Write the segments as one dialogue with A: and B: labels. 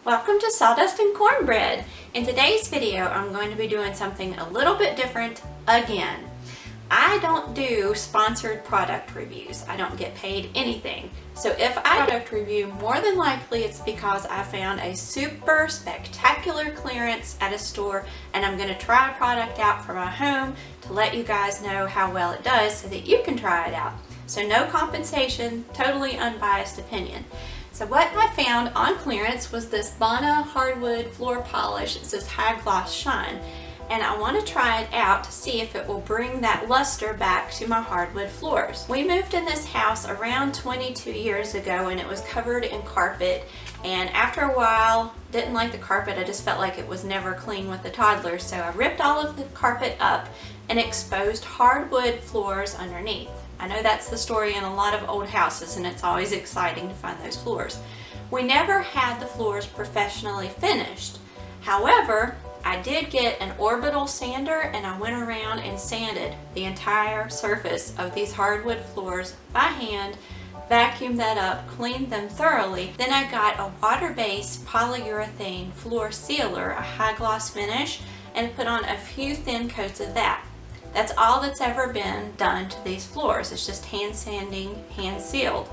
A: Welcome to Sawdust and Cornbread. In today's video, I'm going to be doing something a little bit different again. I don't do sponsored product reviews. I don't get paid anything. So if I product review, more than likely it's because I found a super spectacular clearance at a store and I'm going to try a product out for my home to let you guys know how well it does so that you can try it out. So no compensation, totally unbiased opinion. So what I found on clearance was this Bonna hardwood floor polish. It says High Gloss Shine. And I want to try it out to see if it will bring that luster back to my hardwood floors. We moved in this house around 22 years ago and it was covered in carpet, and after a while didn't like the carpet. I just felt like it was never clean with the toddlers, so I ripped all of the carpet up and exposed hardwood floors underneath. I know that's the story in a lot of old houses and it's always exciting to find those floors. We never had the floors professionally finished. However, I did get an orbital sander and I went around and sanded the entire surface of these hardwood floors by hand, vacuumed that up, cleaned them thoroughly. Then I got a water-based polyurethane floor sealer, a high gloss finish, and put on a few thin coats of that. That's all that's ever been done to these floors. It's just hand sanding, hand sealed.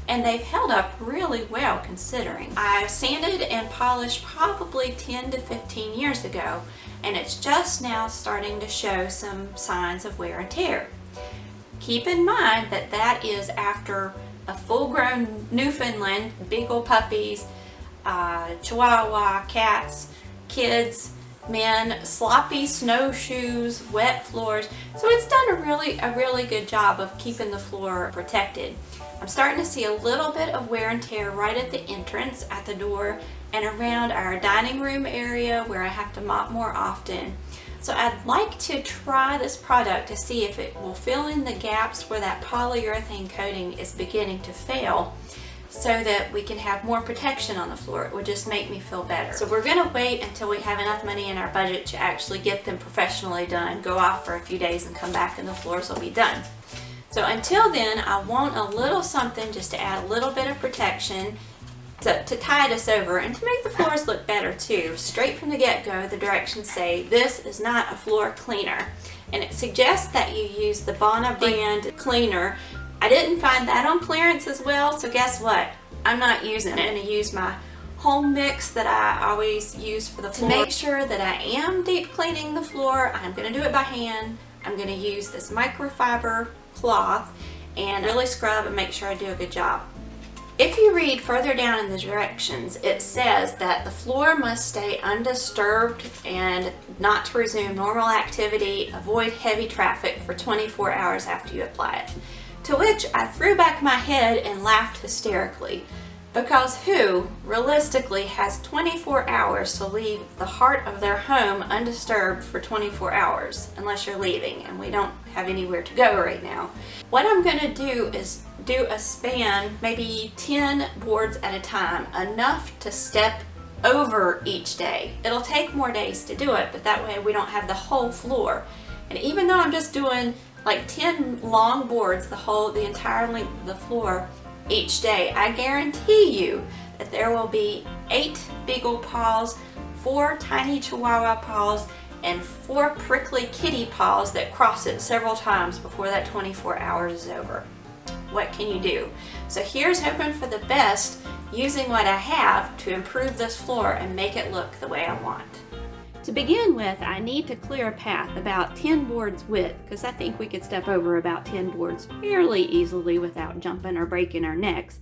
A: And they've held up really well considering. I sanded and polished probably 10 to 15 years ago, and it's just now starting to show some signs of wear and tear. Keep in mind that that is after a full-grown Newfoundland, big old puppies, Chihuahua, cats, kids, men, sloppy snowshoes, wet floors. So it's done a really good job of keeping the floor protected. I'm starting to see a little bit of wear and tear right at the entrance, at the door, and around our dining room area where I have to mop more often. So I'd like to try this product to see if it will fill in the gaps where that polyurethane coating is beginning to fail, so that we can have more protection on the floor. It would just make me feel better. So we're gonna wait until we have enough money in our budget to actually get them professionally done, go off for a few days and come back and the floors will be done. So until then, I want a little something just to add a little bit of protection to tide us over and to make the floors look better too. Straight from the get-go, the directions say this is not a floor cleaner, and it suggests that you use the Bonna brand cleaner. I didn't find that on clearance as well, so guess what? I'm not using it. I'm going to use my home mix that I always use for the floor. To make sure that I am deep cleaning the floor, I'm going to do it by hand. I'm going to use this microfiber cloth and really scrub and make sure I do a good job. If you read further down in the directions, it says that the floor must stay undisturbed and not to resume normal activity, avoid heavy traffic for 24 hours after you apply it. To which I threw back my head and laughed hysterically, because who realistically has 24 hours to leave the heart of their home undisturbed for 24 hours, unless you're leaving, and we don't have anywhere to go right now. What I'm going to do is do a span, maybe 10 boards at a time, enough to step over each day. It'll take more days to do it, but that way we don't have the whole floor. And even though I'm just doing like 10 long boards, the entire length of the floor each day, I guarantee you that there will be 8 beagle paws, 4 tiny Chihuahua paws, and 4 prickly kitty paws that cross it several times before that 24 hours is over. What can you do? So here's hoping for the best, using what I have to improve this floor and make it look the way I want. To begin with, I need to clear a path about 10 boards width, because I think we could step over about 10 boards fairly easily without jumping or breaking our necks.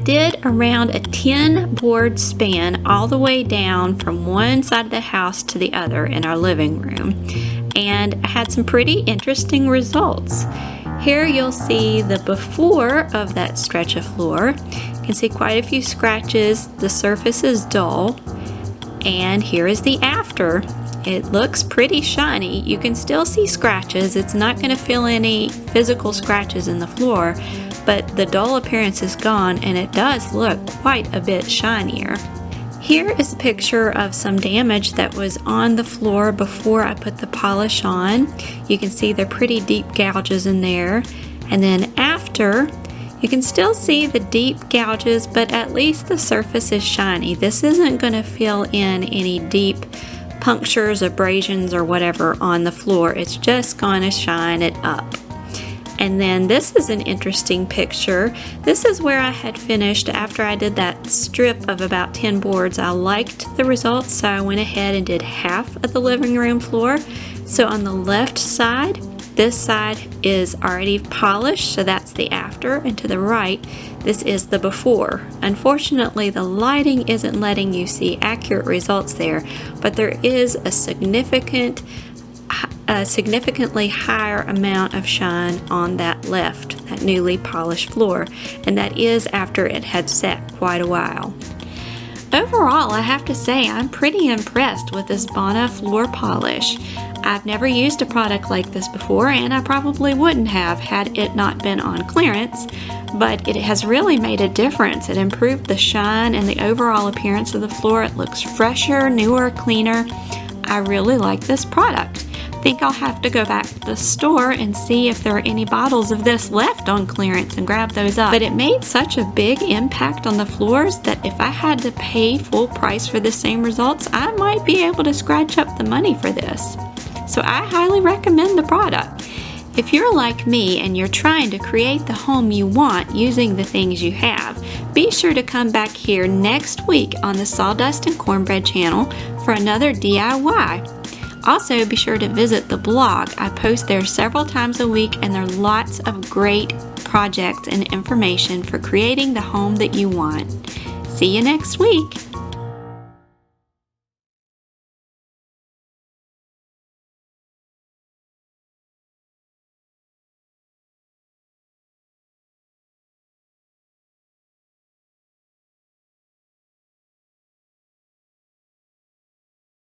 A: did around a 10 board span all the way down from one side of the house to the other in our living room, and I had some pretty interesting results. Here you'll see the before of that stretch of floor. You can see quite a few scratches. The surface is dull. And here is the after. It looks pretty shiny. You can still see scratches. It's not going to feel any physical scratches in the floor, but the dull appearance is gone and it does look quite a bit shinier. Here is a picture of some damage that was on the floor before I put the polish on. You can see the pretty deep gouges in there. And then after, you can still see the deep gouges, but at least the surface is shiny. This isn't going to fill in any deep punctures, abrasions, or whatever on the floor. It's just going to shine it up. And then this is an interesting picture. This is where I had finished after I did that strip of about 10 boards. I liked the results, so I went ahead and did half of the living room floor. So on the left side, this side is already polished, so that's the after, and to the right, this is the before. Unfortunately, the lighting isn't letting you see accurate results there, but there is a significantly higher amount of shine on that left, that newly polished floor, and that is after it had sat quite a while. Overall, I have to say I'm pretty impressed with this Bonna floor polish. I've never used a product like this before, and I probably wouldn't have had it not been on clearance, but it has really made a difference. It improved the shine and the overall appearance of the floor. It looks fresher, newer, cleaner. I really like this product. I think I'll have to go back to the store and see if there are any bottles of this left on clearance and grab those up. But it made such a big impact on the floors that if I had to pay full price for the same results, I might be able to scratch up the money for this. So I highly recommend the product. If you're like me and you're trying to create the home you want using the things you have, be sure to come back here next week on the Sawdust and Cornbread channel for another DIY. Also, be sure to visit the blog. I post there several times a week, and there are lots of great projects and information for creating the home that you want. See you next week.